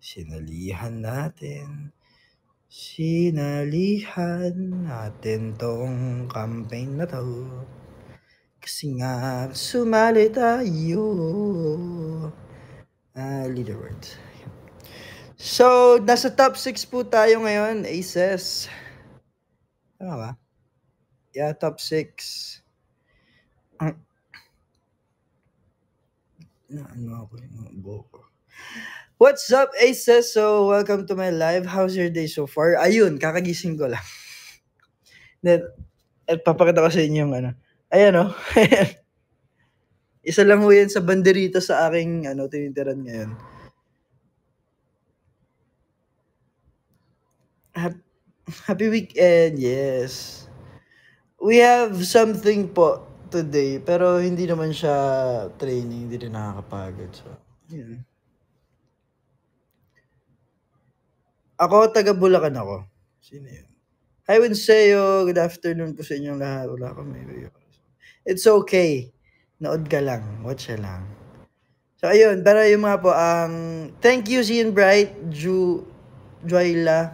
Sinalihan natin tong campaign na 'to. Kasi nga sumali tayo. Leaderboard. So, nasa top 6 po tayo ngayon, Aces. Tama ba? Yeah, top 6. Ano ako yung buko. What's up, Aces? So, welcome to my live. How's your day so far? Ayun, kakagising ko lang. Then, at papakita ko sa inyo yung ano. Ayan, oh. Isa lang ho yan sa banderita sa aking tinitiran ngayon. Happy weekend, yes. We have something po today, pero hindi naman siya training, hindi rin nakakapagod. So, yun. Ako, taga Bulacan ako. Sino yun? Hi, Winseo. Good afternoon po sa inyong lahat. Wala akong may video. It's okay. Nood ka lang. Watch ka lang. So, ayun. Pero yung mga po, thank you, Cian Bright, Joyla,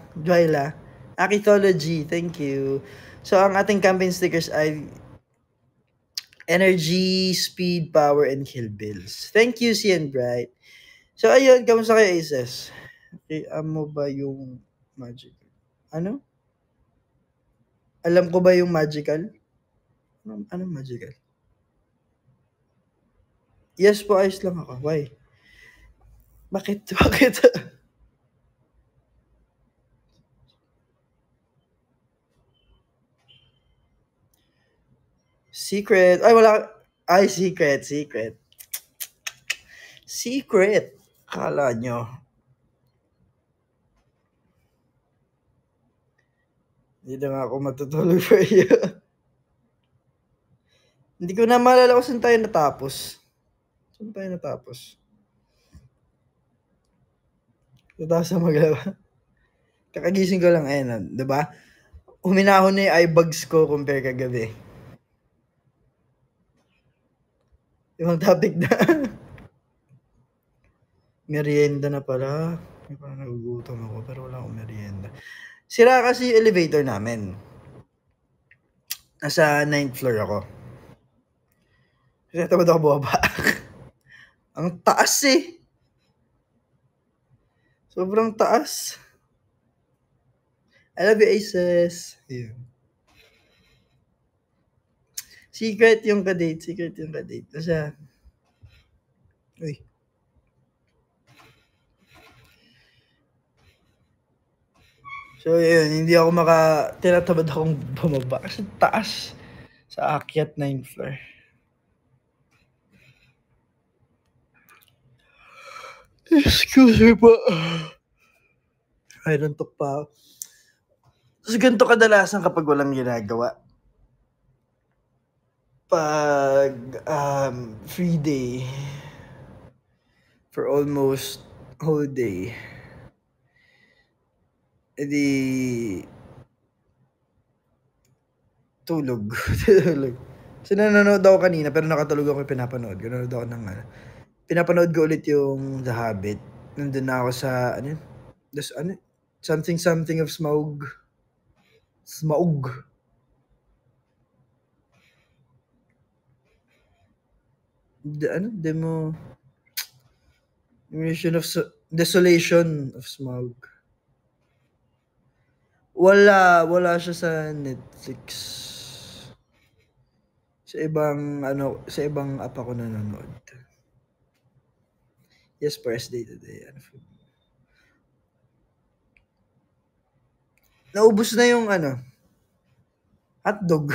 Akithology, thank you. So, ang ating campaign stickers ay Energy, Speed, Power, and Kill Bills. Thank you, Cian Bright. So, ayun. Kamusta kayo, Aces? Okay, mo ba yung magic? Ano? Alam ko ba yung magical? Anong magical? Yes po, ayos lang ako. Why? Bakit? Bakit? Secret. Ay, wala. Ay, secret. Secret. Kala nyo. Hindi na nga ako matutulog for you. Hindi ko na maalala kung saan tayo natapos. Saan tayo natapos? Natapos na maglaba. Kakagising ko lang, ayun, diba? Huminahon na yung eye bags ko compare kagabi. Ibang topic na. Merienda na pala. Parang nagugutom ako pero wala akong merienda. Sira kasi yung elevator namin. Nasa 9th floor ako. Kasi natamad ako bumaba. Ang taas eh. Sobrang taas. I love you, Aces. Yeah. Secret yung kadate. Kasi, uy. So, yun. Hindi ako tinatamad akong bumaba. Kasi taas. Sa akyat 9th floor. Excuse me po. Ay, nantok pa ako. So, ganito kadalasan kapag walang ginagawa. Pag free day for almost whole day, edi tulog. So, nanonood ako kanina pero nakatulog ako pinapanood. Nanonood ako ng pinapanood ko ulit yung The Habit. Nandun na ako sa something of Smaug. Desolation of Smaug. Wala siya sa Netflix. Sa ibang app ako nanonood. Yes, first day today. Naubos na yung hotdog.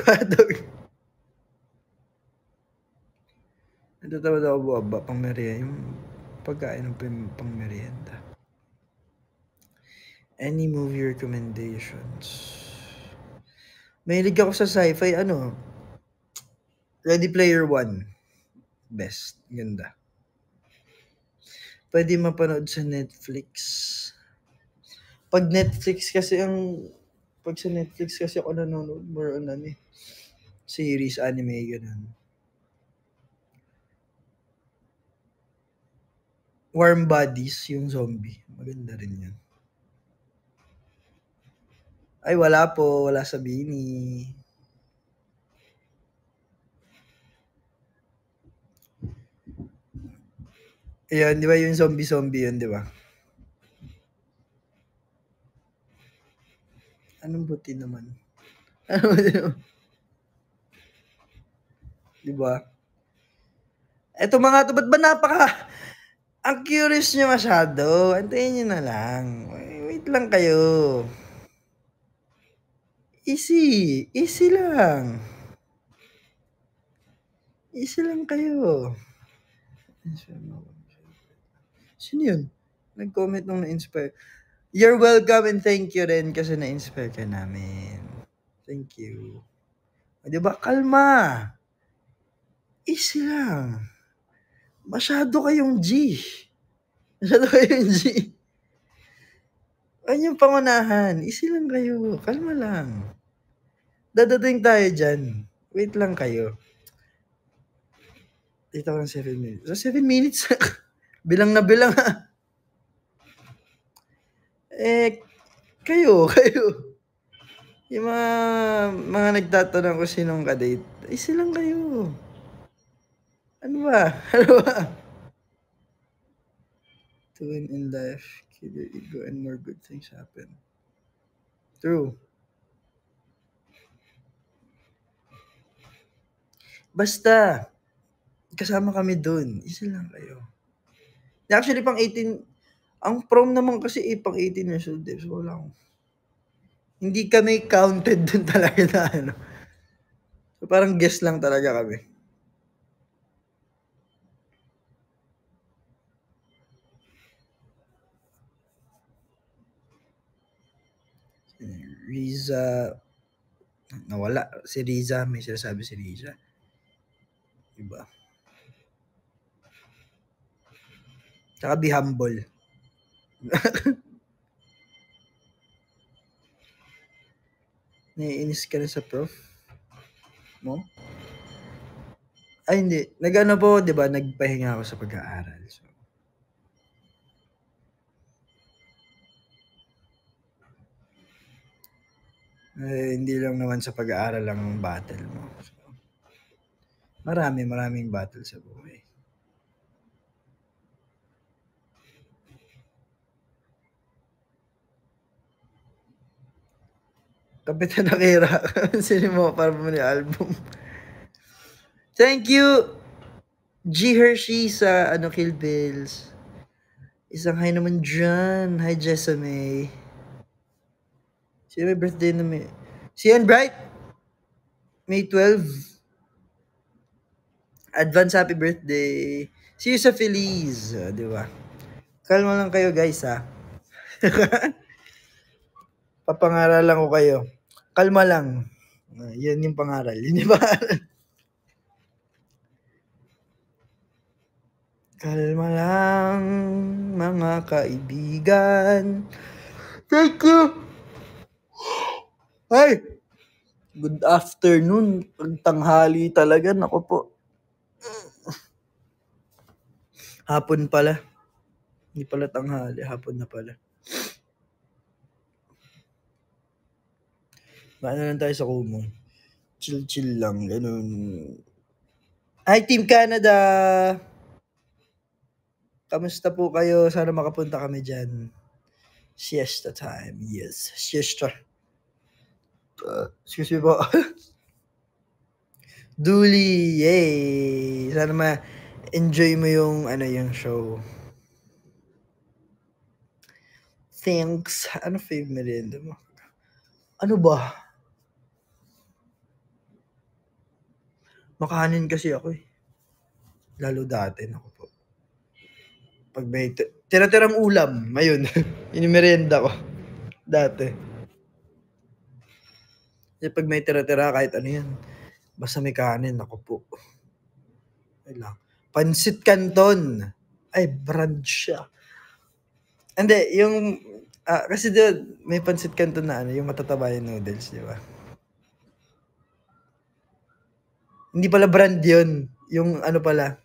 Natatawad ako buwaba pang merienda. Yung pagkain ng pang merienda. Any movie recommendations? Mahilig ako sa sci-fi, Ready Player One. Best. Ganda. Pwede mapanood sa Netflix. Pag sa Netflix kasi ako nanonood, more on series, anime, ganun. Warm Bodies, yung zombie. Maganda rin yun. Ay, wala po. Wala sa Bini. Ayan, di ba yung zombie yun, di ba? Anong buti naman? Ano buti naman? Di ba? Eto mga to, ba't ba ang curious nyo masyado? Antayin nyo na lang. Wait lang kayo. Easy. Easy lang. Easy lang kayo. Sino yun? Nag-comment nung na-inspire. You're welcome and thank you rin kasi na-inspire ka namin. Thank you. O, diba? Kalma. Easy lang. Masyado kayong G. Masyado kayong G. Ano yung pangunahan? Easy lang kayo. Kalma lang. Dadating tayo dyan. Wait lang kayo. Dito ko ng 7 minutes. So, 7 minutes? Bilang na bilang ha. Kayo. Yung mga nagtatanong ko sinong ka-date. Easy lang kayo. Ano ba? To win in life, kill your ego and more good things happen. True. Basta, kasama kami dun. Easy lang kayo. Actually, pang 18, ang prom naman kasi pang 18 years old. So, wala akong, hindi kami counted dun talaga na ano. So, parang guess lang talaga kami. Riza, nawala. Si Riza, may sinasabi si Riza. Diba? Tsaka be humble. Naiinis ka na sa prof mo? Ay, hindi. Nag-ano po, di ba? Nagpahinga ako sa pag-aaral. So, hindi lang naman sa pag-aaral lang ang battle mo. So, maraming battle sa buhay. Kapitan Akira. Sino mo para mo ni album? Thank you, G. Hershey sa Kill Bills. Isang hi naman dyan. Hi, Jessame. Sino may birthday na may... Si Ian Bright. May 12. Advance happy birthday. See you sa Feliz. Di ba? Kalma lang kayo, guys, ha? Papangaralan ko kayo. Kalma lang. Yan yung pangaral. Yun yung pangaral. Kalma lang, mga kaibigan. Thank you! Ay! Good afternoon. Pagtanghali talaga. Naku po. Hapon pala. Hindi pala tanghali. Hapon na pala. Maano lang tayo sa Kumu. Chill lang. Ganun. Hi, Team Canada! Kamusta po kayo? Sana makapunta kami dyan. Siesta time. Yes. Siesta. Excuse me po. Dooley. Yay! Sana ma-enjoy mo yung show. Thanks. Ano fave merienda mo? Ano ba? Makahanin kasi ako eh. Lalo dati. Naku po. Pag may tira-tirang ulam, ayun. Yun yung merienda ko. Dati. Pag may tira-tira, kahit ano yan. Basta may kanin, ako po. Ay lang. Pansit Canton. Ay, brand siya. Hindi, yung... kasi doon, may Pansit Canton na yung matataba yung noodles, di ba? Hindi pala brand yun. Yung pala.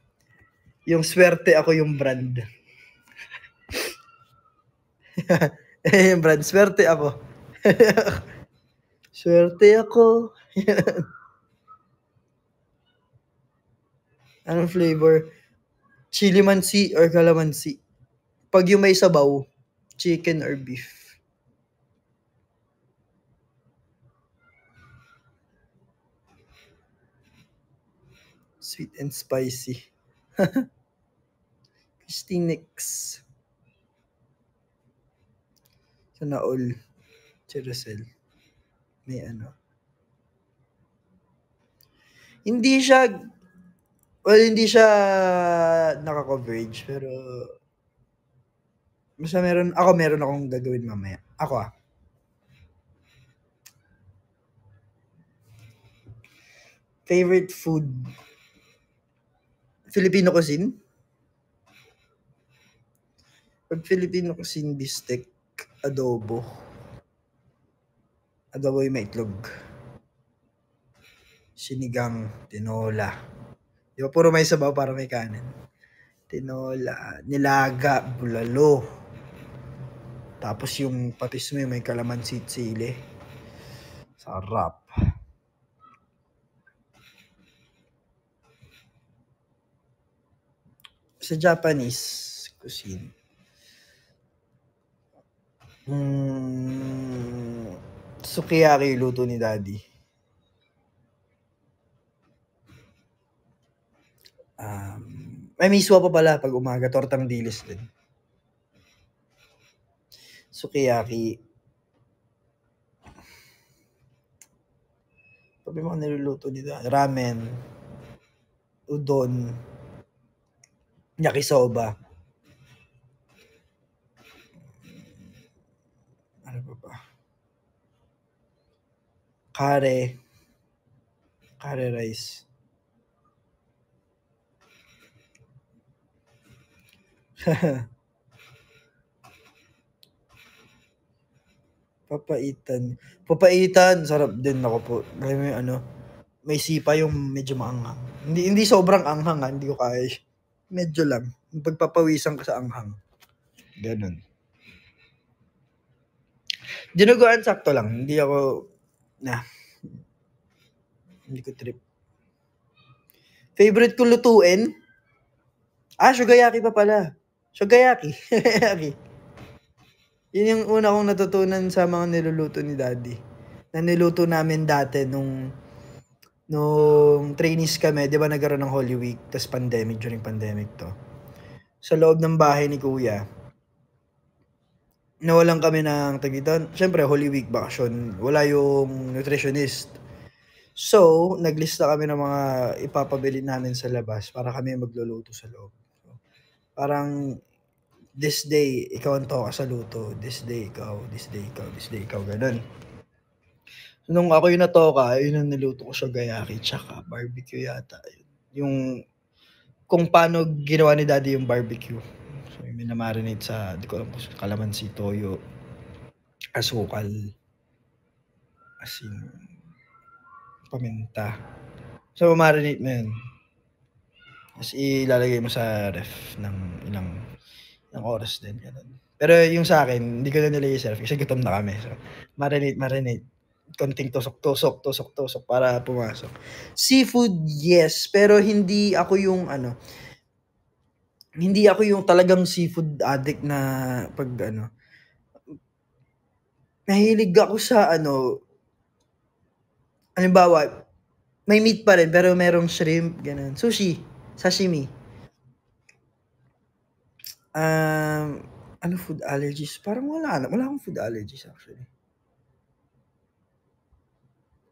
Yung swerte ako yung brand. Yung brand, swerte ako. Swerte ako. Anong flavor? Chili mansi or calamansi? Pag yung may sabaw, chicken or beef? Sweet and spicy. Stinix. Sana all. Cherosel. May ano. Hindi siya, well, hindi siya naka-coverage, pero basta meron akong gagawin mamaya. Ako favorite food, Filipino cuisine? Pag Filipino cuisine, bistek, adobo. Adobo yung may itlog. Sinigang, tinola. Di ba puro may sabaw para may kanin? Tinola, nilaga, bulalo. Tapos yung patis mo yung may kalamansi at sili. Sarap. Sa Japanese cuisine, sukiyaki luto ni daddy. May miswa pa pala pag umaga, tortang dilis din. Sukiyaki. Sabi mga niluluto ni daddy. Ramen. Udon. Yakisoba. Ano pa ba? Kare rice. Papaitan, sarap din ako po. May ano, may sipa yung medyo maanghang. Hindi sobrang anghang hindi ko kaya. Medyo lang. Pagpapawisan ka sa anghang. Ganun. Dinuguan sakto lang. Hindi ko trip. Favorite ko lutuin? Shugayaki pa pala. Shugayaki. Yun yung una kong natutunan sa mga niluluto ni daddy. Na niluto namin dati nung trainees kami, 'di ba nagkaroon ng Holy Week, tas during pandemic to. Sa loob ng bahay ni kuya, nawalan kami ng syempre Holy Week bakasyon, wala yung nutritionist. So, naglista kami ng mga ipapabili namin sa labas para kami magluluto sa loob. Parang this day, ikaw ang toka sa luto. This day, ikaw. This day, ikaw. This day, ikaw. Ganun. Nung ako yung natoka, yun ang niluto ko shogayaki tsaka barbecue yata. Yung kung paano ginawa ni daddy yung barbecue. So, yung minamarinate sa, di ko alam kung kalamansi, toyo, asukal, asin, paminta. So, marinate mo yun. Tapos ilalagay mo sa ref ng ilang oras din. Ganun. Pero yung sa akin, hindi ko na nilagay sa ref kasi gutom na kami. So, marinate. Konting tusok para pumasok. Seafood, yes. Pero hindi ako yung talagang seafood addict na pag nahilig ako sa halimbawa, may meat pa rin pero merong shrimp, ganun. Sushi, sashimi. Ano food allergies? Parang wala akong food allergies actually.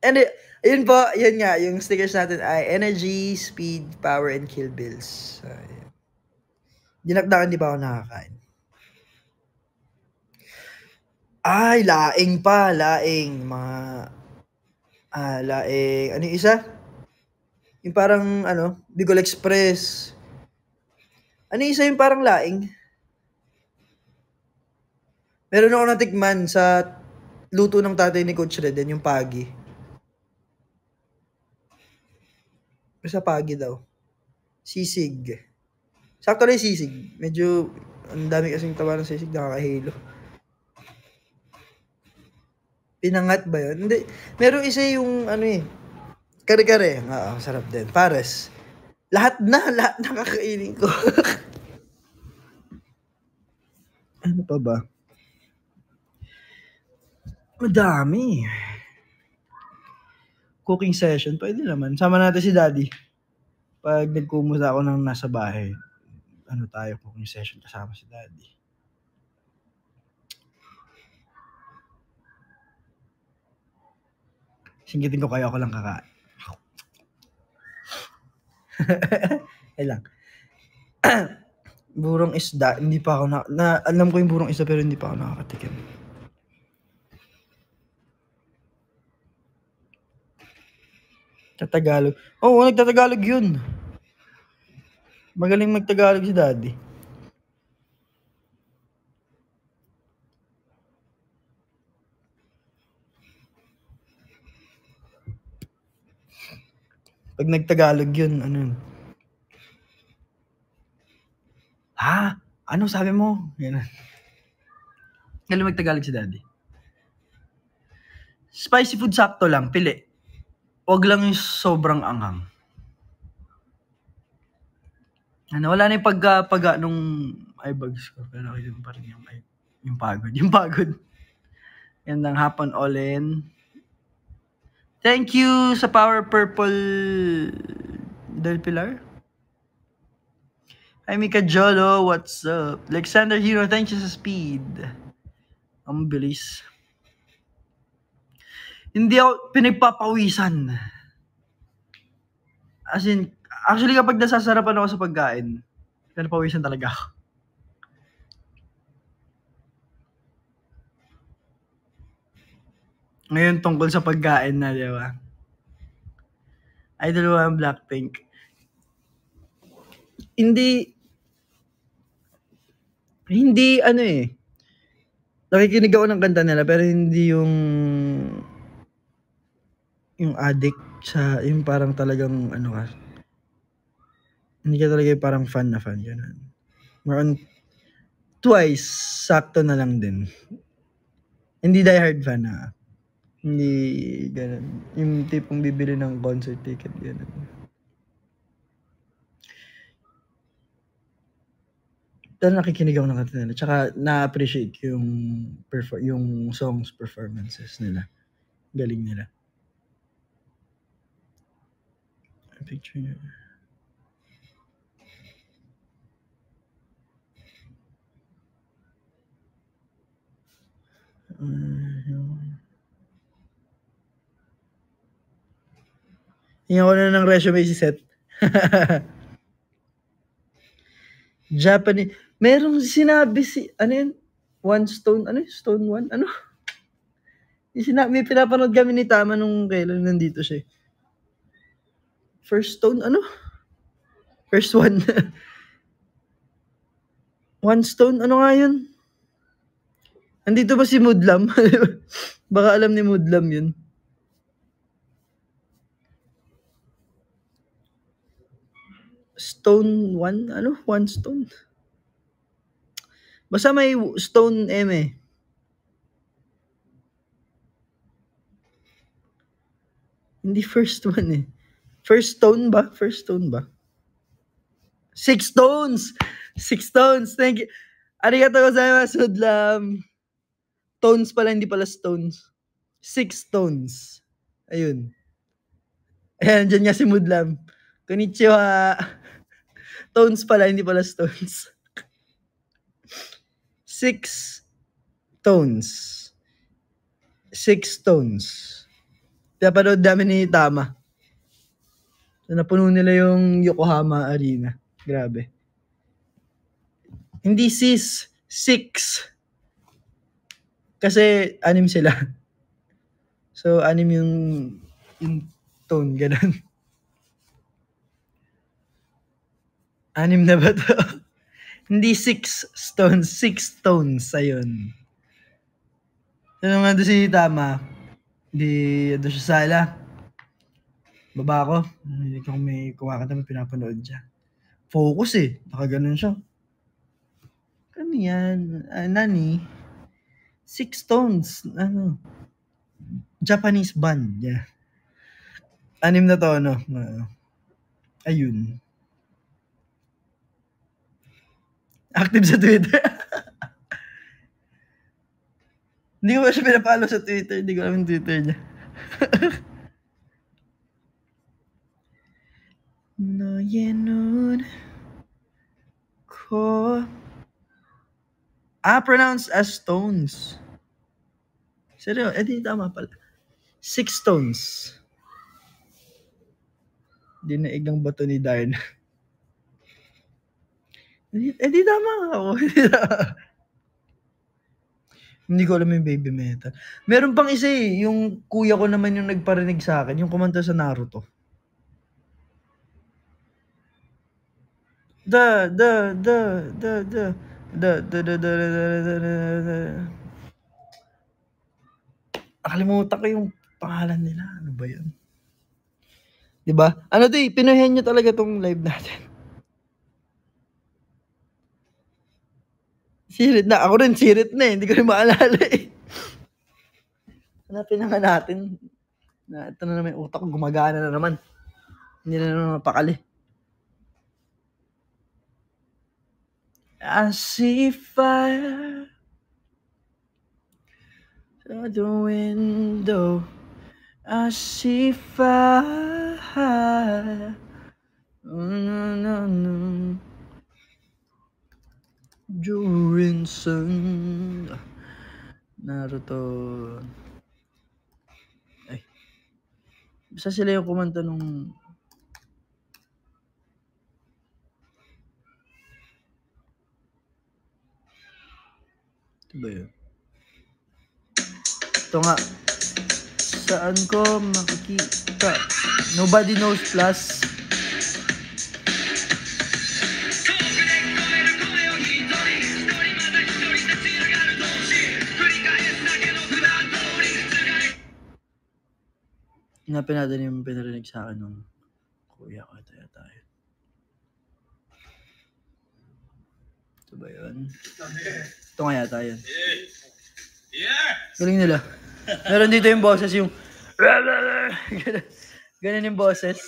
And yun po, yun nga, yung stickers natin ay energy, speed, power, and kill bills. Dinakdakan di ba ako nakakain? Ay, laing pa, laing. Laing. Ano yung isa? Yung parang, Bicol Express. Ano yung isa yung parang laing? Meron ako natikman sa luto ng tatay ni Coach Reden, yung pagi. Basta pagi daw. Sisig. Sakto na yung sisig. Medyo, ang dami kasing tawa ng sisig, nakakahilo. Pinangat ba yun? Hindi. Meron isa yung ano eh. Kare-kare. Oo, sarap din. Pares. Lahat na kakainin ko. Ano pa ba? Madami. Cooking session, pwede naman. Sama natin si Daddy. Pag nagkumusta ako ng nasa bahay, ano tayo, cooking session kasama si Daddy. Singgitin ko kayo, ako lang kakain. Ay lang. Burong isda, hindi pa ako alam ko yung burong isda pero hindi pa ako nakakatikim. Tatagalog. Oo, nagtatagalog yun. Magaling magtagalog si Daddy. Pag nagtagalog yun, ano yun? Ha? Ano sabi mo? Yan. Galing magtagalog si Daddy. Spicy food sakto lang, pili. Huwag lang yung sobrang anghang. Ano, wala na yung pagka nung eyebags ko. Pero yun pa rin yung pagod. Yung pagod. Yan lang, hapon all in. Thank you sa Power Purple Del Pilar. Hi Mika Jolo, what's up? Alexander Hero, thank you sa speed. Ang bilis. Hindi ako pinagpapawisan. As in, actually kapag nasasarapan ako sa pagkain, pinagpapawisan talaga ako. Ngayon tungkol sa pagkain na, di ba? Idol mo ang Blackpink. Hindi ano eh. Nakikinig ako ng kanta nila pero hindi yung addict sa, yung parang talagang ano ka. Hindi ka talaga yung parang fan na fan. Ganun. More on twice, sakto na lang din. Hindi diehard fan na. Hindi ganun. Yung tipong bibili ng concert ticket, ganun. Pero nakikinig ako ng kanta nila. Tsaka na-appreciate yung songs performances nila. Galing nila. Picture niya. Hingan ko na ng resume si Seth. Japanese. Merong sinabi ano yun? One Stone, ano yun? Stone One? Ano? May pinapanood kami ni Tama nung kailan nandito siya. First Stone, ano? First One. One Stone, ano nga yun? Nandito ba si Mudlam? Baka alam ni Mudlam yun. Stone One? Ano? One Stone? Basta may Stone M eh. Hindi First One eh. First Stone ba? First Stone ba? Six Stones! Six Stones! Thank you. Arigato gozaimasu, Mudlam. Tones pala, hindi pala stones. Six Stones. Ayun. Ayan, dyan nga si Mudlam. Konnichiwa. Tones pala, hindi pala stones. Six Tones. Six Stones. Pinapanood namin ni Tama. So, napuno nila yung Yokohama Arena. Grabe. Hindi sis. Six. Kasi anim sila. So, anim yung tone. Ganun. Anim na ba to? Hindi six stones. Six stones. Ayun. So, nga doon si Tama. Hindi doon siya sala. Baba ako. Hindi ko may kumakanta, may pinapanood siya. Focus eh. Nakaganon siya. Ano yan? Nani? Six tones. Ano? Japanese band, yeah. 6 na tono. Ayun. Active sa Twitter. Hindi ko ba siya pinapalo sa Twitter? Hindi ko alam yung Twitter niya. No yenon ko. Pronounced as stones. Seryo, di tama pala. 6 stones. Dinaig ng bato ni Darna. Di tama ako. Hindi ko alam yung baby metal. Meron pang isa yung kuya ko naman yung nagparinig sa akin, yung kumanta sa Naruto. Nakalimutan ko yung pangalan nila. Ano ba yun? Diba? Ano to pinuhin nyo talaga tong live natin. Sirit na. Ako rin sirit na Hindi ko rin maalala Hanapin naman natin. Ito na naman yung utak ko. Gumagana na naman. Hindi na naman mapakali. I see fire through the window. I see fire. No. During sun. Naruto. Ay. Basta sila yung kumanta nung... Ito ba yun? Ito nga. Saan ko makikita? Nobody Knows Plus. Hanapin natin yung pinarinig sa akin ng kuya ko. Tayo. Ito ba yun? Ito nga yata yun. Galing nila. Meron dito yung boses yung ganun yung boses.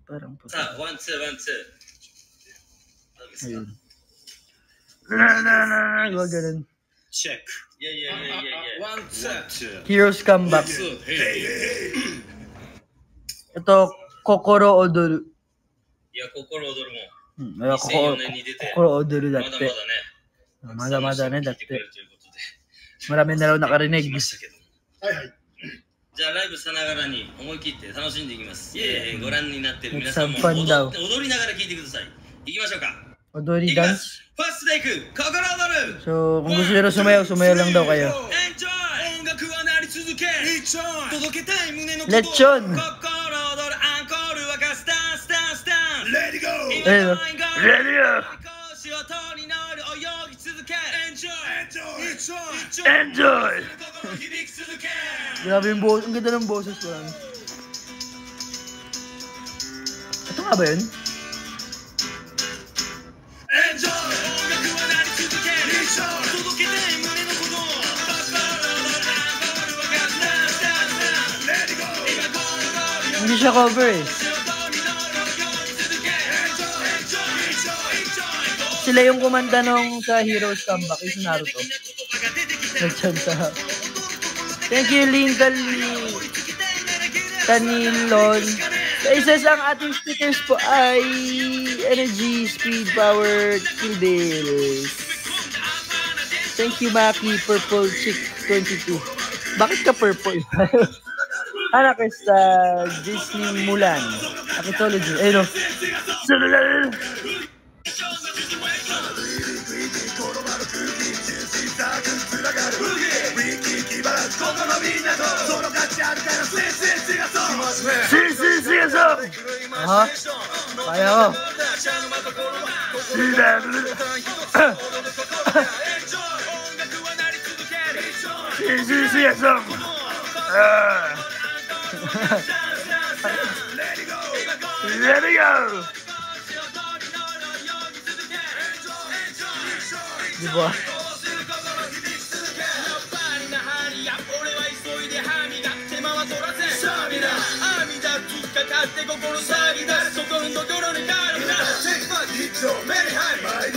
Parang po. One, two. Ayun. Diba ganun? Check. Yeah. One, two. Heroes Come Back. Ito, Kokoro Odoru. Kokoro Odoru mo. Kokoro Odoru datte. Mada ne datte. Marami na raw nakarinig. じゃあライブさながらに思い切って楽しんでいきます。ご覧になってる皆さんも踊りながら聴いてください。行きましょうか。踊り dance? ファーストテイク、心躍る。 So, kung gusto nyo sumayaw lang daw kayo. Enjoy! 音楽は鳴り続け。届けたい胸のこと。Lechon! 心躍るアンコールはスタンスタンスタン。Let it go! Let it go! 仕事に乗る泳ぎ続け。Enjoy! Grabe yung boses. Ang ganda ng boses ko lang. Ito nga ba yun? Enjoy! 音楽は鳴り続け。届けたい胸の鼓動。Let it go! Hindi siya cover Sila yung kumanta nung sa Heroes Comeback, yung sa Naruto. Nagchanta. Thank you, Tanilon. Sa isa ang ating speakers po ay Energy, Speed, Power, Kill Bills. Thank you, Maki, Purple Chick 22. Bakit ka purple? Anak sa Disney Mulan. Akitology. Ayun o. Aha. Kaya ko. Let it go. Di ba?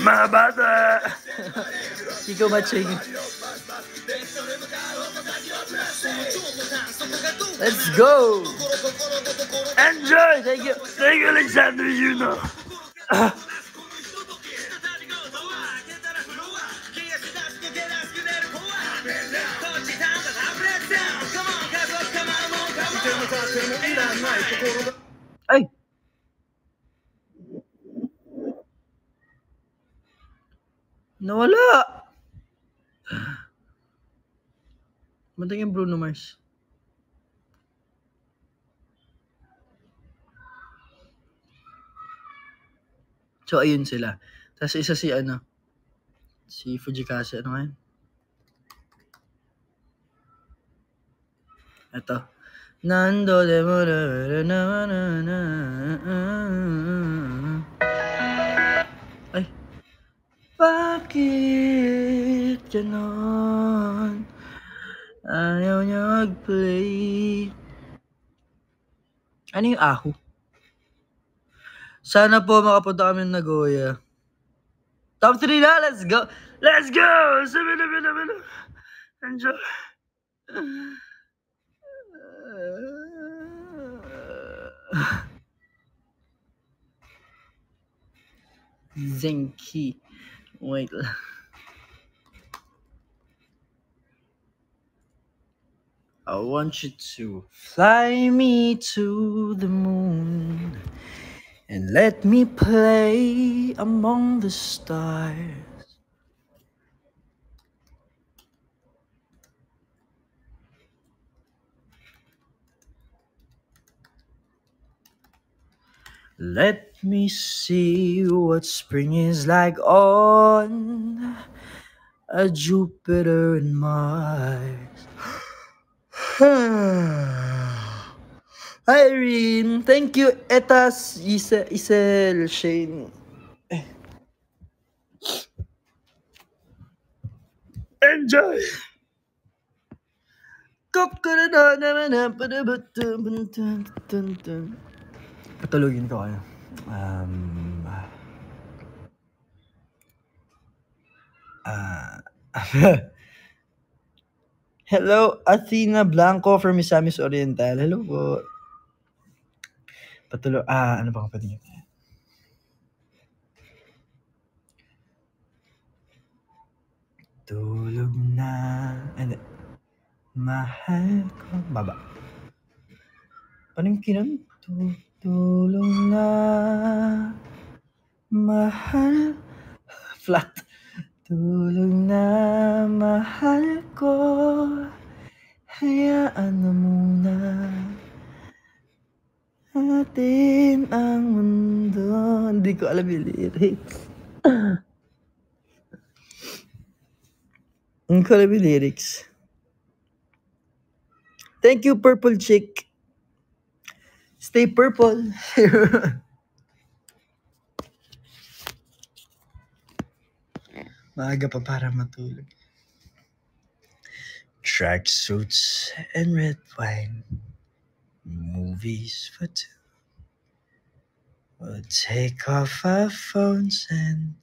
Mga bata! Ikaw matching. Let's go! Enjoy! Thank you, Alexander Juno. Ay! Nawala! Matang yung Bruno Mars. So, ayun sila. Tapos isa si si Fujikase, ano ngayon? Ito. Nando de ay. Bakit ganon? Ayaw niya mag-play. Ano yung aho? Sana po makapunta kami ng Nagoya. Top 3 na, let's go! Let's go! Enjoy! Zenki. Wait lang. I want you to fly me to the moon and let me play among the stars. Let me see what spring is like on a Jupiter and Mars. Irene, thank you. Etas, Isel, Shane. Enjoy. Patulogin ko kayo. Hello, Athena Blanco from Misamis Oriental. Hello po. Ano bang pwede nyo? Tulog na. Mahal ko. Baba. Paano yung kinan? Tulog na. Mahal. Flat. Tulog na. Mahal ko. Hayaan na muna atin ang mundo. Hindi ko alam yung lyrics. Hindi ko alam yung lyrics. Thank you, Purple Chick. Stay purple. Maaga pa para matulog. Tracksuits and red wine. Movies for two. We'll take off our phones and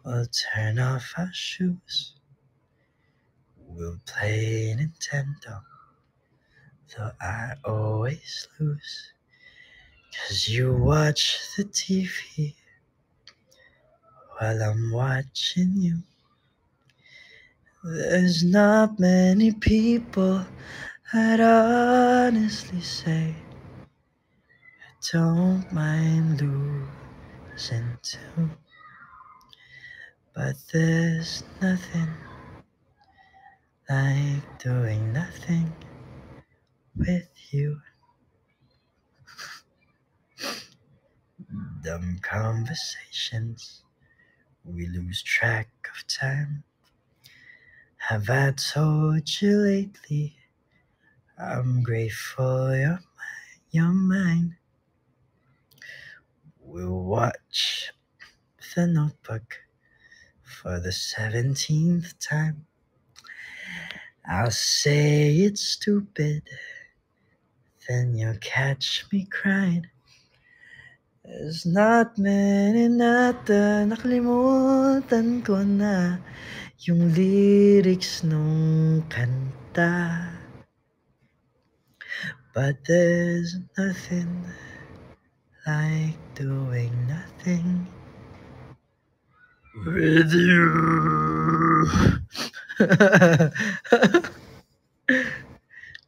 we'll turn off our shoes. We'll play Nintendo, though I always lose. 'Cause you watch the TV while I'm watching you. There's not many people I'd honestly say I don't mind losing to. But there's nothing like doing nothing with you. Dumb conversations, we lose track of time. Have I told you lately I'm grateful you're mine? We'll watch The Notebook for the 17th time. I'll say it's stupid, then you'll catch me crying. There's not many natin, nakalimutan ko na yung lyrics nung kanta. But there's nothing like doing nothing with you.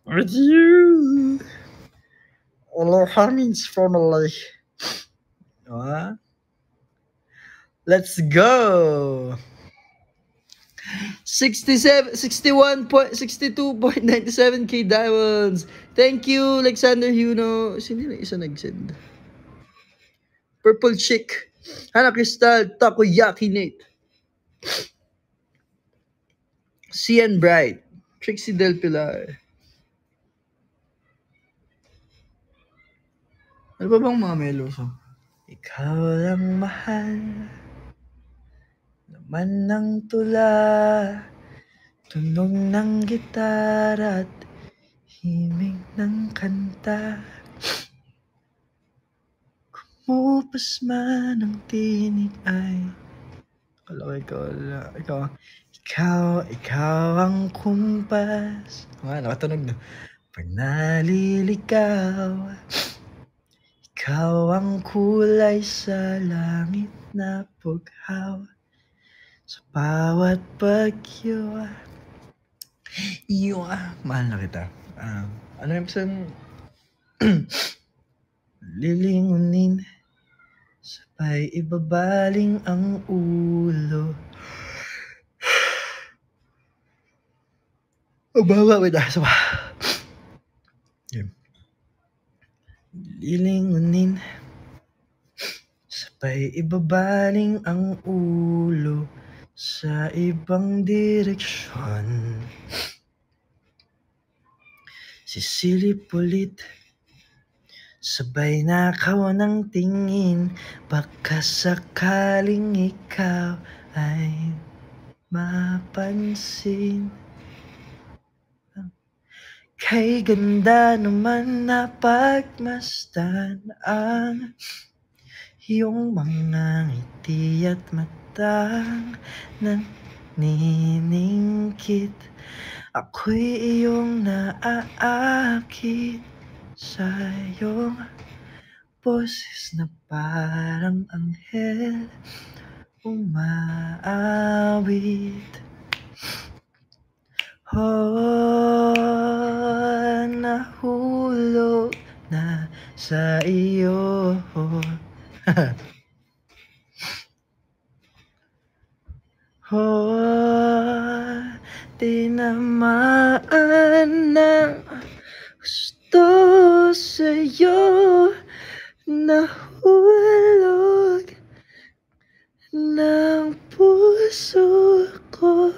With you. Aloha means family. Let's go. 62.97k diamonds. Thank you, Alexander Huno. Sino na isa nag-send? Purple Chick. Hana Crystal. Takoyaki Nate. Cian Bright. Trixie Del Pilar. Ano ba bang mga melos? Ikaw lang mahal naman ng tula, tunog ng gitara at himig ng kanta. Kumupas man ang tinig ay ikaw ang kumpas. Nakatunog na. Pag naliligaw, ikaw ang kulay sa langit na pughaw. Sa bawat bagyo, mahal na kita. Ano yung pesan? Lilingunin, sabay ibabaling ang ulo. Lilingunin, sabay ibabaling ang ulo sa ibang direksyon. Sisilip ulit, sabay nakaw ng tingin, baka sakaling ikaw ay mapansin. Kay ganda naman na pagmasdan ang iyong mga ngiti at matang naniningkit. Ako'y iyong naaakit sa iyong boses na parang anghel umaawit. Nahulog na sa iyo. Tinamaan ng gusto sa'yo, nahulog ng puso ko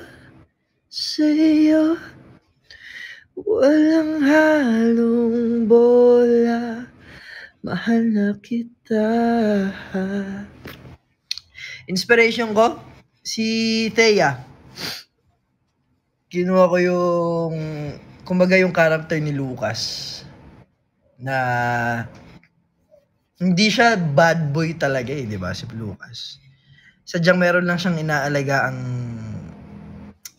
sa'yo. Walang halong bola, mahal na kita. Inspiration ko, si Thea. Kinuha ko yung, kumbaga yung character ni Lucas. Na, hindi siya bad boy talaga eh, di ba, si Lucas. Sadyang meron lang siyang inaalaga ang,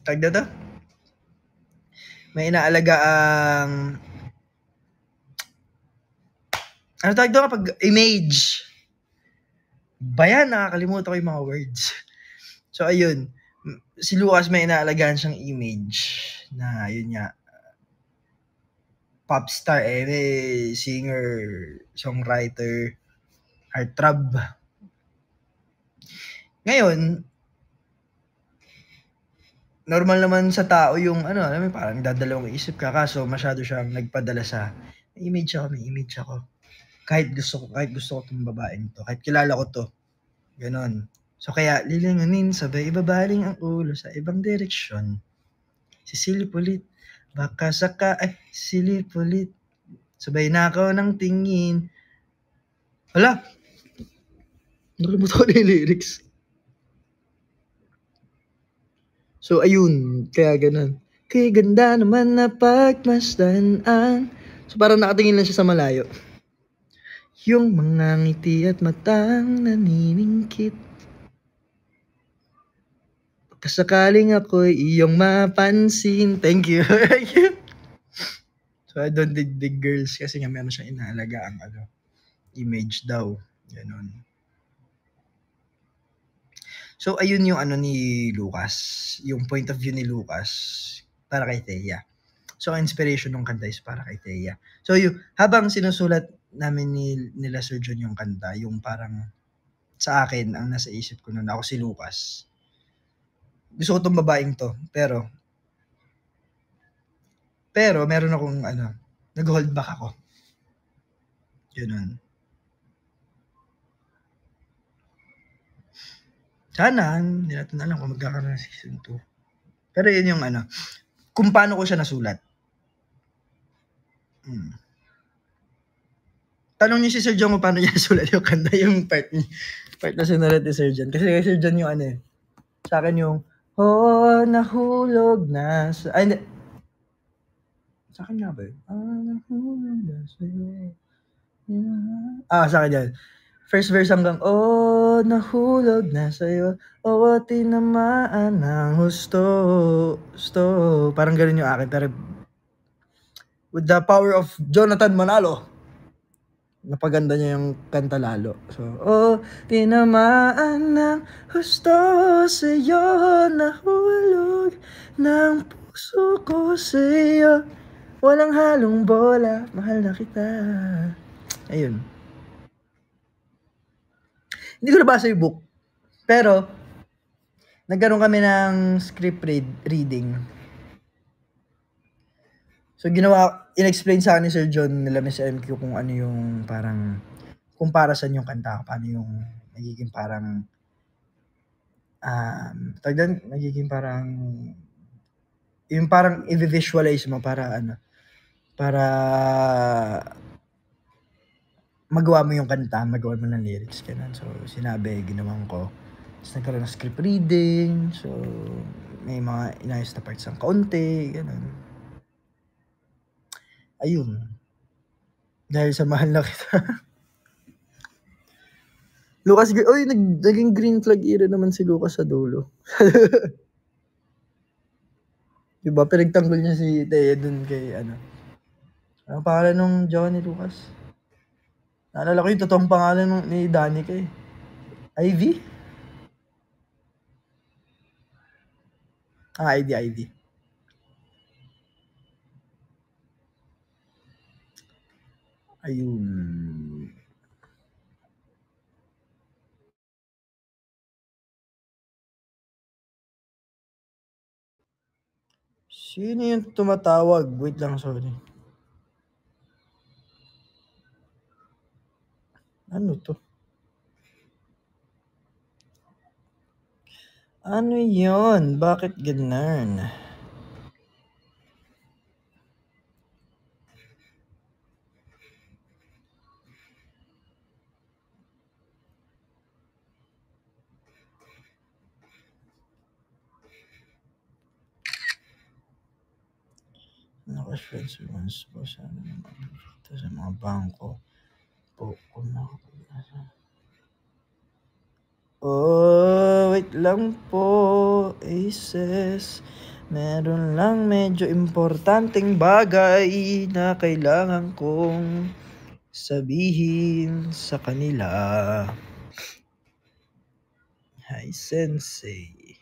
tag na to? May inaalaga ang, ano tawag doon kapag image? Bayan, nakakalimutan ko yung mga words. So, ayun. Si Lucas may inaalagaan siyang image na, yun nga, pop star, singer, songwriter, heartthrob. Ngayon, normal naman sa tao yung, alam mo, parang dadalawang isip ka, kaso masyado siyang nagpadala sa, may image ako. Kahit gusto ko itong babaeng to, kahit kilala ko to. Ganon. So kaya, lilingunin, sabay ibabaling ang ulo sa ibang direksyon. Sisilip ulit, baka silip ulit, sabay nakaw ng tingin. Hala! Nakalimutan ko na yung lyrics. So, ayun. Kaya ganun. Kaya ganda naman na pagmasdan ang... So, parang nakatingin lang siya sa malayo. Yung mga ngiti at matang naniningkit. Kasakaling ako'y iyong mapansin. Thank you. So, I don't dig girls kasi nga meron siyang inaalaga ang image daw. Ganun. So, ayun yung ni Lucas. Yung point of view ni Lucas para kay Thea. So, ang inspiration ng kanta is para kay Thea. So, habang sinusulat namin nila Sir John yung kanta, yung parang sa akin, ang nasa isip ko noon, ako si Lucas. Gusto ko tong babaeng to, pero meron akong nag-hold back ako. Ganun. Sana, hindi natin alam kung magkakaroon ng season 2. Pero yun yung kung paano ko siya nasulat. Tanong niyo si Sir John kung paano niya nasulat yung kanta, yung part na sinulat ni Sir John. Kasi kay Sir John yung sa akin yung, nahulog na sa... Ay, hindi. Sa akin nga ba yun? Nahulog na sa'yo. Sa akin yan. First verse hanggang, nahulog na sa'yo. Tinamaan ng husto. Parang ganun yung akin. Pero with the power of Jonathan Manalo, napaganda niya yung kanta lalo. So, tinamaan ng husto sa'yo, nahulog ng puso ko sa'yo. Walang halong bola, mahal na kita. Ayun. Hindi ko nabasa yung book. Pero, nagkaroon kami ng script reading. So, in-explain sa akin ni Sir John nila Miss MQ kung ano yung parang, kung para saan yung kanta, paano yung nagiging parang, nagiging parang, yung parang i-visualize mo para magawa mo yung kanta, magawa mo ng lyrics, ganun. So, sinabi, ginawan ko. Tapos nagkaroon ng script reading, so, may mga inayos na parts ng kaunti, ganun. Ayun. Dahil sa mahal na kita. Lucas, naging green flag era naman si Lucas sa dulo. Diba, pinagtanggol niya si Thea dun kay ano pangalan nung Johnny Lucas? Naalala ko yung totoong pangalan ni Danica eh. Ivy? Ivy. Ayun. Sino yung tumatawag? Wait lang, sorry. Ano to? Ano yun? Bakit ganun? Naka-friends once po sa mga bangko po wait lang po, Aces. Meron lang medyo importanteng bagay na kailangan kong sabihin sa kanila. Hi, Sensei.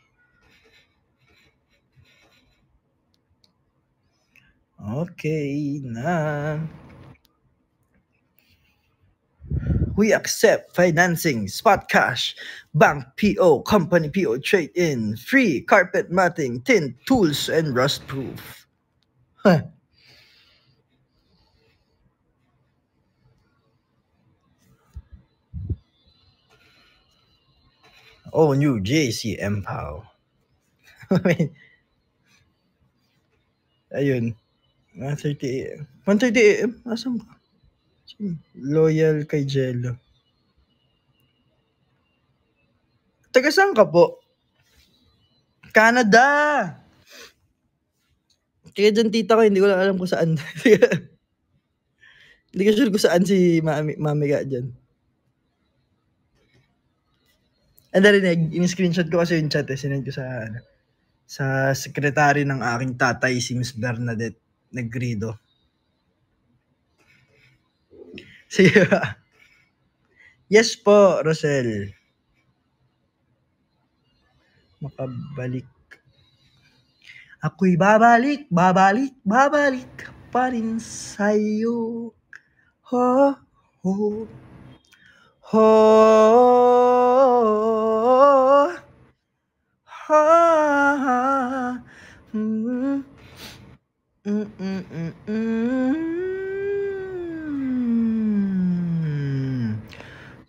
Okay na. We accept financing, spot cash, bank PO, company PO, trade-in, free carpet matting, tint, tools, and rust-proof. Huh. New JC Empow. Ayun. 1:30 AM. 1:30 AM? Asan ka? Loyal kay Jello. Taga saan ka po? Canada! Kaya dyan tita ko, hindi ko lang alam kung saan. Hindi ko sure kung saan si mami ka dyan. And then, in-screenshot ko kasi yung chat sinend ko sa sekretary ng aking tatay, si Miss Bernadette Negrido. Sige ba? Yes po, Rosel. Makabalik. Ako'y babalik pa rin sa'yo. Ho, ho, ho, ha,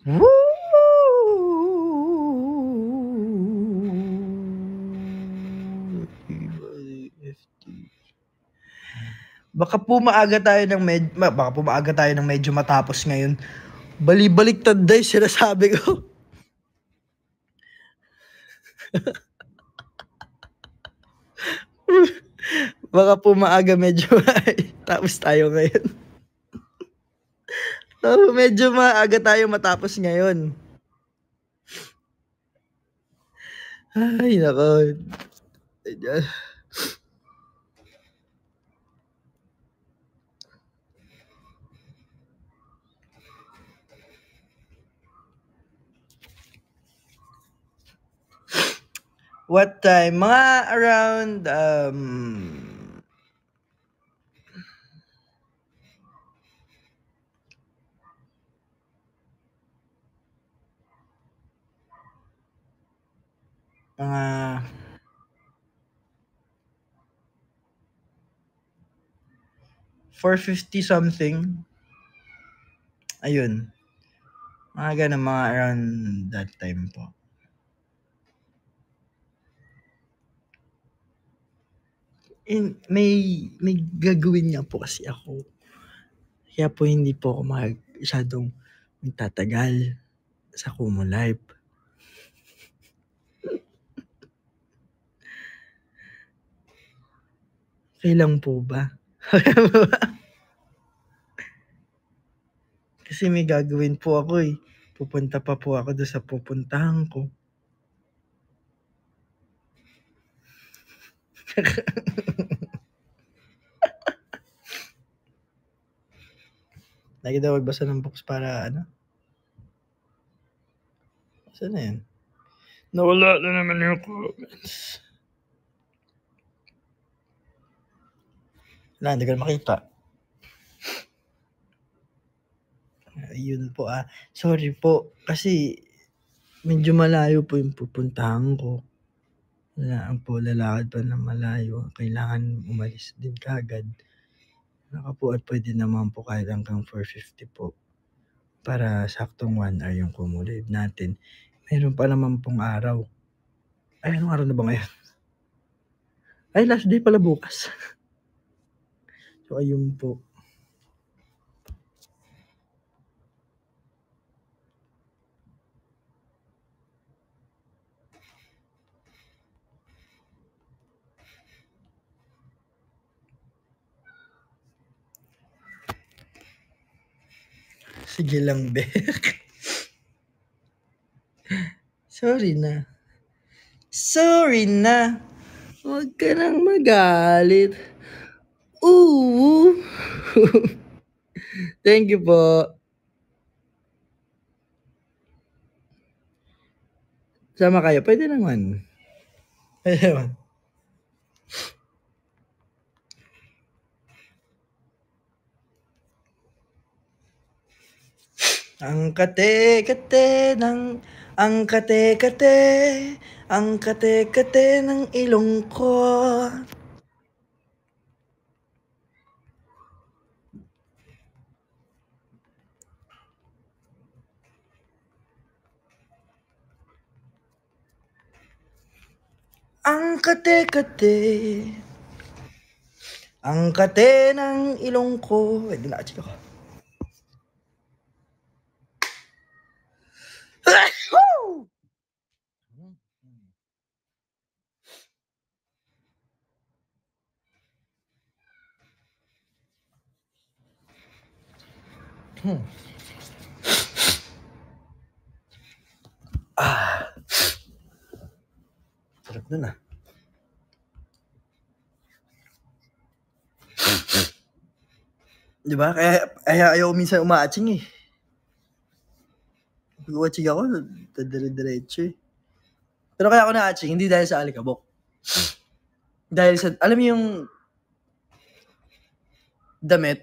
Woo! Baka po maaga tayo ng medyo matapos ngayon. Bali-baliktad day sinasabi ko. Baka po maaga medyo tapos tayo ngayon. Medyo maaga tayo matapos ngayon. Ay, nako. What time? Mga around mga 4:50 something. Ayun. Mga ganun, mga around that time po. May gagawin nga po kasi ako. Kaya po hindi po ako masyadong magtatagal sa Kumu Live. Okay lang po ba? Kasi may gagawin po ako eh. Pupunta pa po ako doon sa pupuntahan ko. Lagi daw magbasa ng books para ano? Saan na yan? Nawala na naman yung comments. Wala, hindi ko na makita. Ayun po Sorry po. Kasi medyo malayo po yung pupuntahan ko. Lalakad pa na malayo. Kailangan umalis din kagad. Nakapuat pwede naman po kahit hanggang 4:50 po. Para saktong 1 hour yung Kumu Live natin. Meron pa naman pong araw. Ay, anong araw na ba ngayon? Ay, last day pala bukas. So, ayun po. Sige lang, Bek. Sorry na. Huwag ka nang magalit. Ooh. Thank you po. Sama kayo. Pwede naman. Ang kate-kate ng ilong ko. Ang kate ng ilong ko. Wait, ginakachik ako. Sarap nun ah. Diba? Kaya ayaw minsan umaatsing eh. Pag umatsing ako, dire-diretso eh. Pero kaya ako na-atsing, hindi dahil sa alikabok. Dahil sa, alam mo yung damit,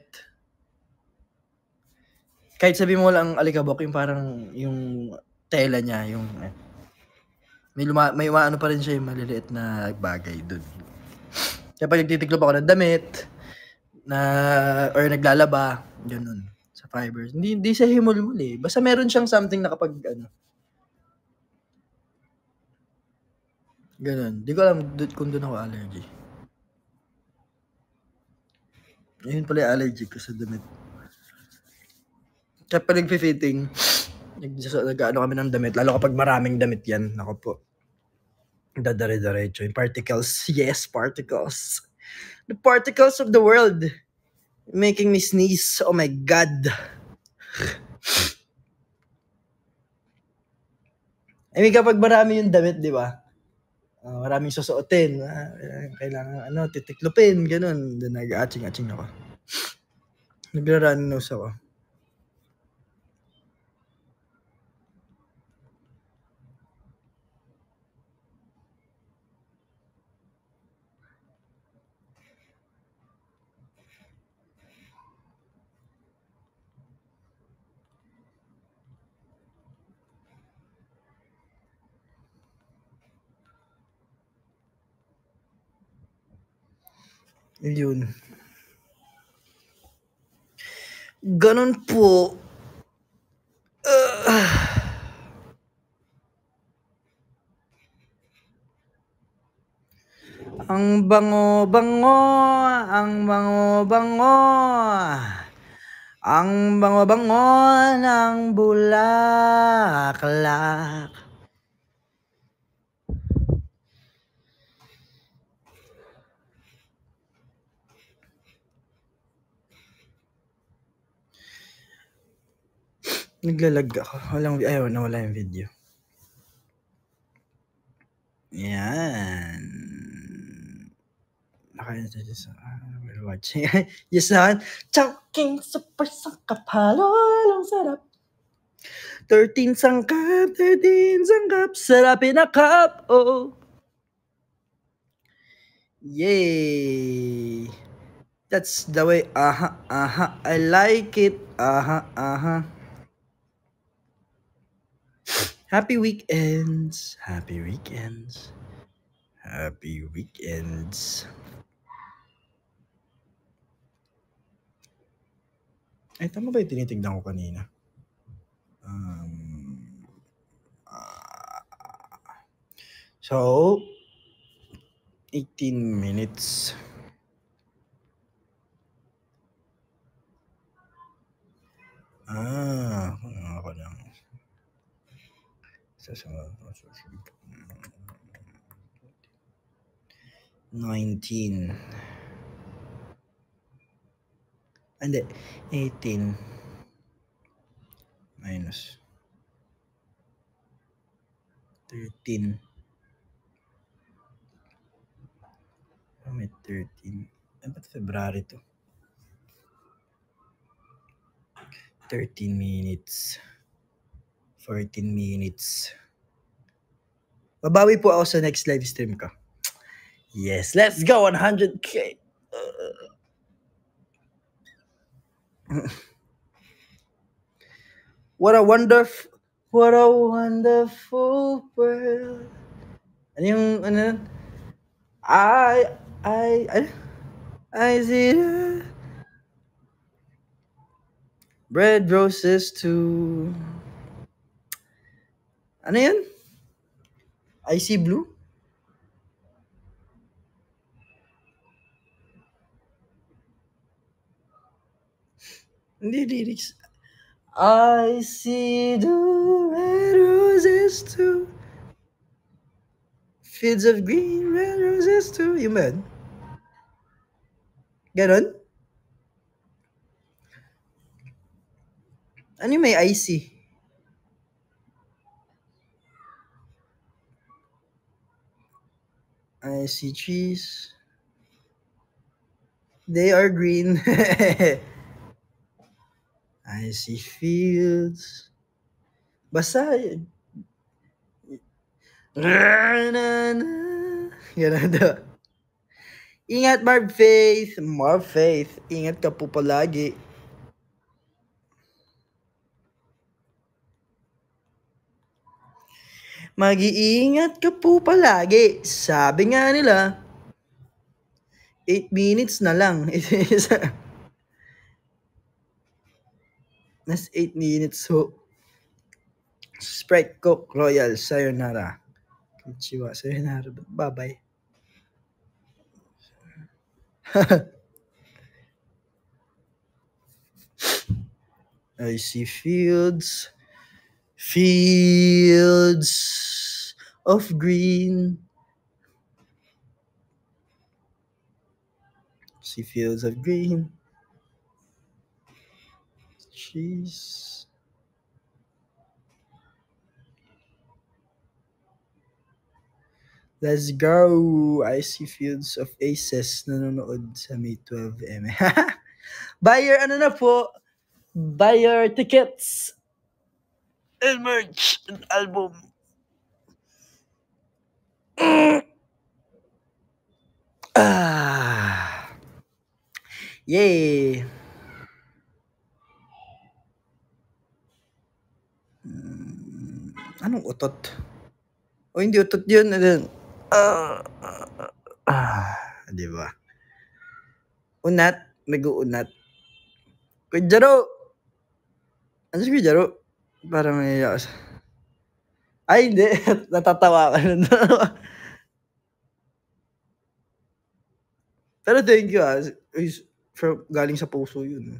kahit sabi mo lang alikabok, yung parang yung tela niya, yung may umaano pa rin siya yung maliliit na bagay dun. Kaya pag nagtitiklop ako ng damit, or naglalaba, ganun, sa fibers. Hindi siya himul-mul eh. Basta meron siyang something na kapag ganun. Di ko alam kung doon ako allergy. Yun pala yung allergy ko sa damit. Kaya pag nag-fitting, nag-ano kami ng damit, lalo kapag maraming damit yan, ako po, dadare-darecho. Yung particles, yes, particles. The particles of the world, making me sneeze. Oh my God. I mean, kapag marami yung damit, di ba? Maraming susuotin. Kailangan, titiklopin, ganun. Then nag-atching-atching ako. Nag-run nose ako. Yun. Ganun po. Ang bango-bango, ang bango-bango, ang bango-bango ng bulaklak. Naglalag ako. Ayaw, nawala yung video. Yan. We're watching. Yes, naman. Choking super sangkap. Halong sarap. 13 sangkap. Sarapin na cup. Oh. Yay. That's the way. I like it. Happy weekends. Happy weekends. Happy weekends. Ay, tama ba yung tinitignan ko kanina? So, 18 minutes. Ako lang. 19. Hindi, 18 minus 13. May 13. Ba't February to? 13 minutes. 14 minutes. Babawi po ako sa next live stream ko. Yes, let's go 100K. What a wonderful world. Ano yung, I see red roses too. Ano yan? I see blue? Hindi lyrics. I see the red roses too. Fields of green, red roses too. Yung ba? Ganon? Ano yung may icy? Icy cheese. They are green. Icy fields. Basta yun. Ganun daw. Ingat, Marv Faith. Marv Faith. Ingat ka po palagi. Mag-iingat ka po palagi. Sabi nga nila, 8 minutes na lang. Nas 8 minutes ho. Sprite Coke Royal. Sayonara. Konnichiwa. Sayonara. Bye-bye. I see fields. Fields of green. See fields of green. Cheese. Let's go! I see fields of aces nanonood sa May 12M. Buy your ano na po. Buy your tickets. And merch. And album. Yay! Anong utot? O hindi utot yun. Di ba? Unat. Nag-uunat. Kuya Jaro! Ano si Kuya Jaro? Para may yakas. Ay, hindi. Natatawa ka nun. Pero thank you galing sa puso yun.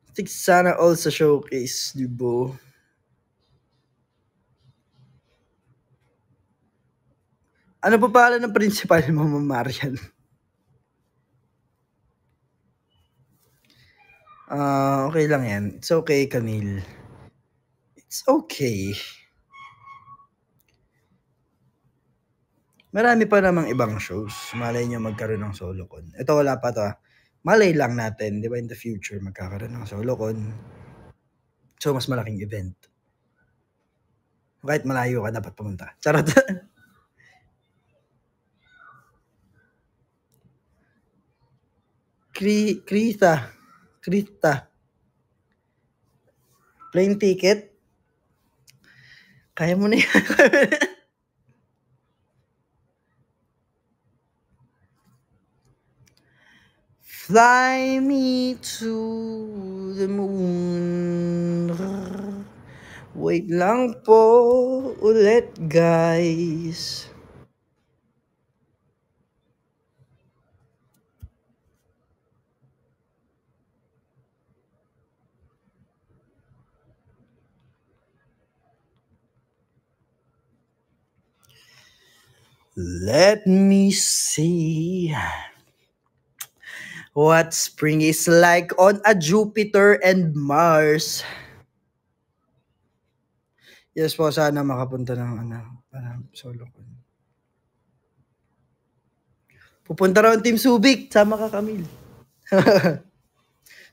I think sana all sa showcase, di ba? Ano pa pala ng principal mo, Ma'am Marian? Okay lang yan. It's okay, Camille. It's okay. Marami pa namang ibang shows. Malay nyo magkaroon ng solo con. Ito wala pa to. Malay lang natin, di ba, in the future magkakaroon ng solo con. So, mas malaking event. Kahit malayo ka, dapat pumunta. Charot. Krita. Plane ticket? Kaya mo na yan. Fly me to the moon. Wait lang po ulit, guys. Let me see what spring is like on a Jupiter and Mars. Yes po, sana makapunta ng parang solo ko. Pupunta raw ang Team Subic. Sama ka, Camille.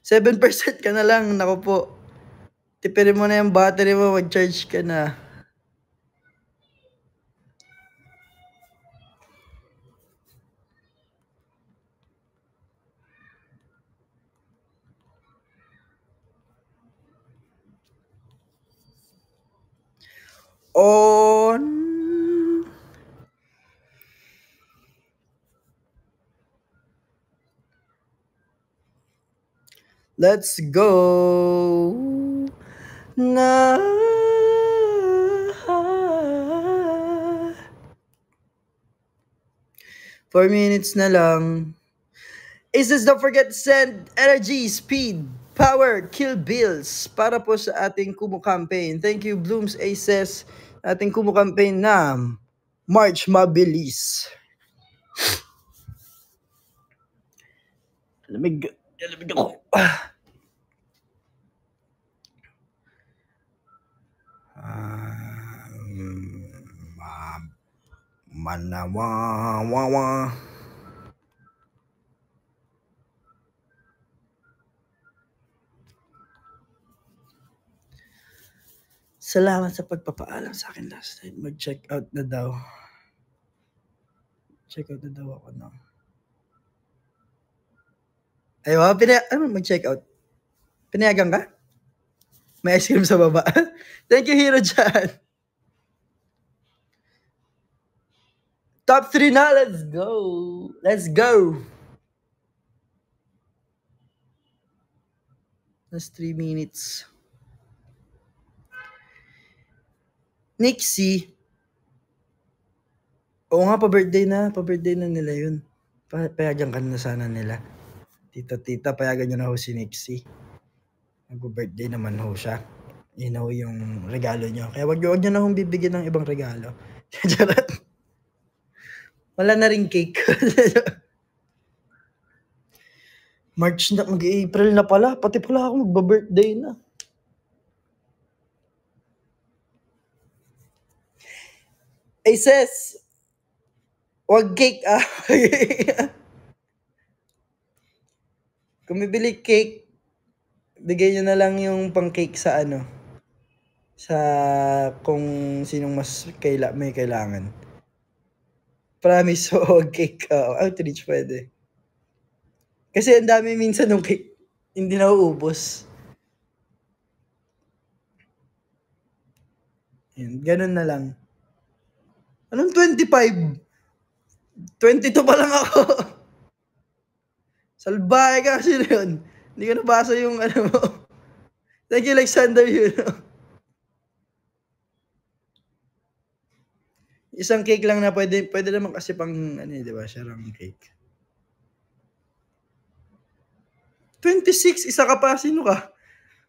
7% ka na lang. Naku po. Tipirin mo na yung battery mo. Mag-charge ka na. On. Let's go. Na. 4 minutes na lang. Aces, don't forget to send energy, speed, power, kill bills para po sa ating Kumu campaign. Thank you, Blooms Aces. Ating Kumu campaign na March Mabilis. Lamig. Alam ko. Manawawawa. Salamat sa pagpapaalam sa akin last time. Mag-check out na daw. Check out na daw ako, no? Ayaw, mag-check out. Pinayagan ka? May ice cream sa baba. Thank you, Hero Chan. Top 3 na. Let's go. Let's go. Last 3 minutes. Nixie. Oo nga, pa-birthday na. Pa-birthday na nila yun. Payagan ka na sana nila. Tita, payagan nyo na ho si Nixie. Nag-birthday naman ho siya. Yun ho yung regalo nyo. Kaya wag nyo na hong bibigyan ng ibang regalo. Charot. Wala na rin cake. March na, mag-April na pala. Pati pala ako magba-birthday na. Ay, sis! Wag cake, ah. Kung bibili cake, bigay nyo na lang yung pang-cake sa ano. Sa kung sinong mas may kailangan. Promise, wag cake. Outreach pwede. Kasi ang dami minsan ng cake, hindi na uubos. Yan, ganun na lang. Anong 25? 22 pa lang ako. Salbahe ka kasi yun. Hindi ko nabasa yung ano mo. Thank you, Alexander, yun. Isang cake lang na pwede naman kasi pang ano, di ba? Sharang cake. 26, isa ka pa. Sino ka?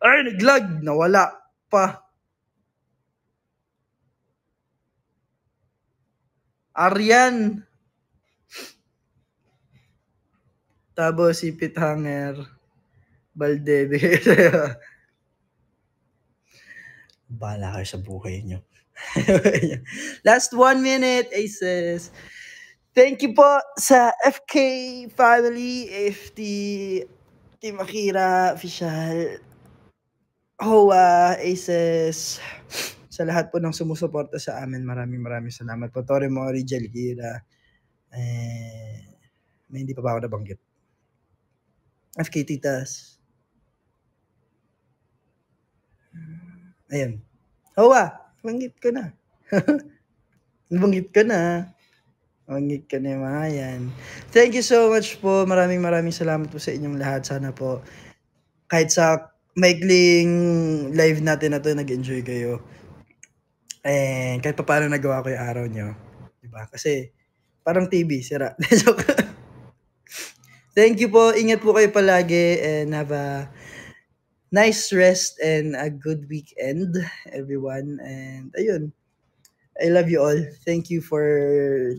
Ay, naglag. Nawala pa. Arian. Tapos si Pithanger. Balde. Bahala kayo sa buhay nyo. Last 1 minute, Aces. Thank you po sa FK family, FT, Team Akira, official, Hoa, Aces, sa lahat po ng sumusuporta sa amin. Maraming salamat po. Tore Mori, Jelkira, may hindi pa ba ako nabanggit? FK Titas. Ayan. Hoa, banggit ko na. Nabanggit ka na. Banggit ka na mga yan. Thank you so much po. Maraming salamat po sa inyong lahat. Sana po kahit sa maikling live natin na to, nag-enjoy kayo. And kahit pa paano nagawa ko yung araw nyo. Diba? Kasi parang TV, sira. Thank you po. Ingat po kayo palagi and have a nice rest and a good weekend, everyone. And ayun. I love you all. Thank you for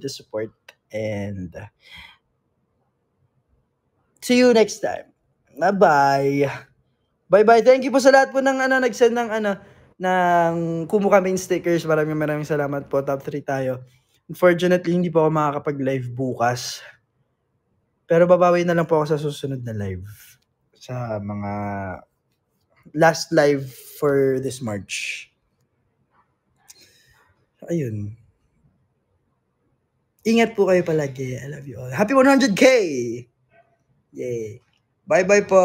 the support. And see you next time. Bye-bye. Bye-bye. Thank you po sa lahat po ng nag-send ng Kumu Kaming stickers. Maraming salamat po. Top 3 tayo. Unfortunately, hindi po ako makakapag-live bukas. Pero babawi na lang po ako sa susunod na live. Sa mga last live for this March. Ayun. Ingat po kayo palagi. I love you all. Happy 100K! Yay! Bye-bye po!